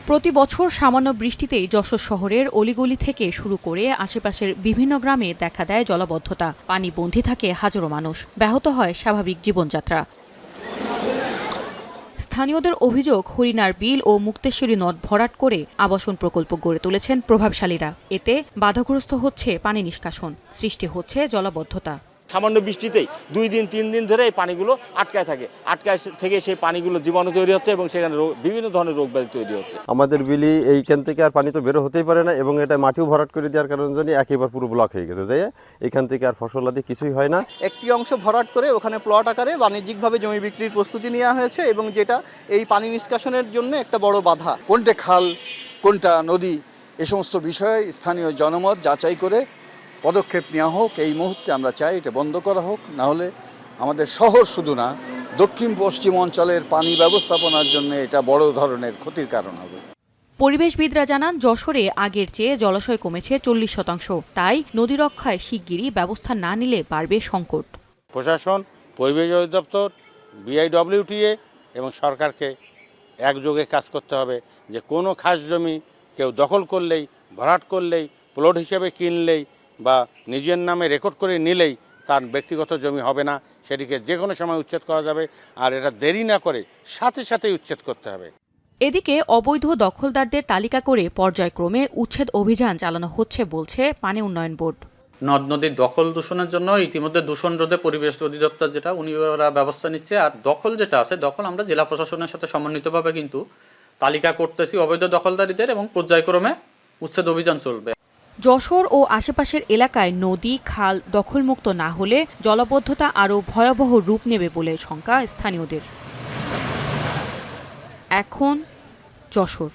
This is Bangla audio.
প্রতি বছর সামান্য বৃষ্টিতেই যশোর শহরের অলিগলি থেকে শুরু করে আশেপাশের বিভিন্ন গ্রামে দেখা দেয় জলাবদ্ধতা। পানিবন্দী থাকে হাজারো মানুষ, ব্যাহত হয় স্বাভাবিক জীবনযাত্রা। স্থানীয়দের অভিযোগ, হরিণার বিল ও মুক্তেশ্বরী নদ ভরাট করে আবাসন প্রকল্প গড়ে তুলেছেন প্রভাবশালীরা। এতে বাধাগ্রস্ত হচ্ছে পানি নিষ্কাশন, সৃষ্টি হচ্ছে জলাবদ্ধতা। সামান্য বৃষ্টিতেই 2 দিন 3 দিন ধরে এই পানিগুলো আটকায় থাকে। আটকায় থেকে সেই পানিগুলো জীবাণু তৈরি হচ্ছে এবং সেখানে বিভিন্ন ধরনের রোগ ব্যাধি তৈরি হচ্ছে। আমাদের বিলি এইখান থেকে আর পানি তো বেরো হতেই পারে না এবং এটা মাটিও ভরাট করে দেওয়ার কারণে একেবারে পুরো ব্লক হয়ে গেছে, যে এখান থেকে আর ফসল আদি কিছুই হয় না। একটি অংশ ভরাট করে ওখানে প্লট আকারে বাণিজ্যিকভাবে জমি বিক্রির প্রস্তুতি নেওয়া হয়েছে এবং যেটা এই পানি নিষ্কাশনের জন্য একটা বড় বাধা। কোনটা খাল কোনটা নদী এ সমস্ত বিষয়ে স্থানীয় জনমত যাচাই করে পদক্ষেপ নেওয়া হোক। এই মুহূর্তে আমরা চাই এটা বন্ধ করা হোক, না হলে আমাদের শহর শুধু না, দক্ষিণ পশ্চিম অঞ্চলের পানি ব্যবস্থাপনার জন্য এটা বড় ধরনের ক্ষতির কারণ হবে। পরিবেশবিদরা জানান, যশোরে আগের চেয়ে জলাশয় কমেছে 40%। তাই নদী রক্ষায় শিগগিরই ব্যবস্থা না নিলে বাড়বে সংকট। প্রশাসন, পরিবেশ অধিদপ্তর, BIWTA এবং সরকারকে একযোগে কাজ করতে হবে যে কোনো খাস জমি কেউ দখল করলেই, ভরাট করলেই, প্লট হিসেবে কিনলেই বা নিজের নামে রেকর্ড করে নিলেই তার ব্যক্তিগত জমি হবে না, সেটিকে যে কোনো সময় উচ্ছেদ করা যাবে। আর এটা দেরি না করে সাথে সাথেই উচ্ছেদ করতে হবে। এদিকে অবৈধ দখলদারদের তালিকা করে পর্যায়ক্রমে উচ্ছেদ অভিযান চালানো হচ্ছে বলছে পানি উন্নয়ন বোর্ড। নদ নদীর দখল দূষণের জন্য ইতিমধ্যে দূষণ রোধে পরিবেশ অধিদপ্তর যেটা ওরা ব্যবস্থা নিচ্ছে। আর দখল যেটা আছে, দখল আমরা জেলা প্রশাসনের সাথে সমন্বিতভাবে কিন্তু তালিকা করতেছি অবৈধ দখলদারীদের এবং পর্যায়ক্রমে উচ্ছেদ অভিযান চলবে। যশোর ও আশেপাশের এলাকায় নদী খাল দখলমুক্ত না হলে জলাবদ্ধতা আরও ভয়াবহ রূপ নেবে বলে শঙ্কা স্থানীয়দের। এখন যশোর।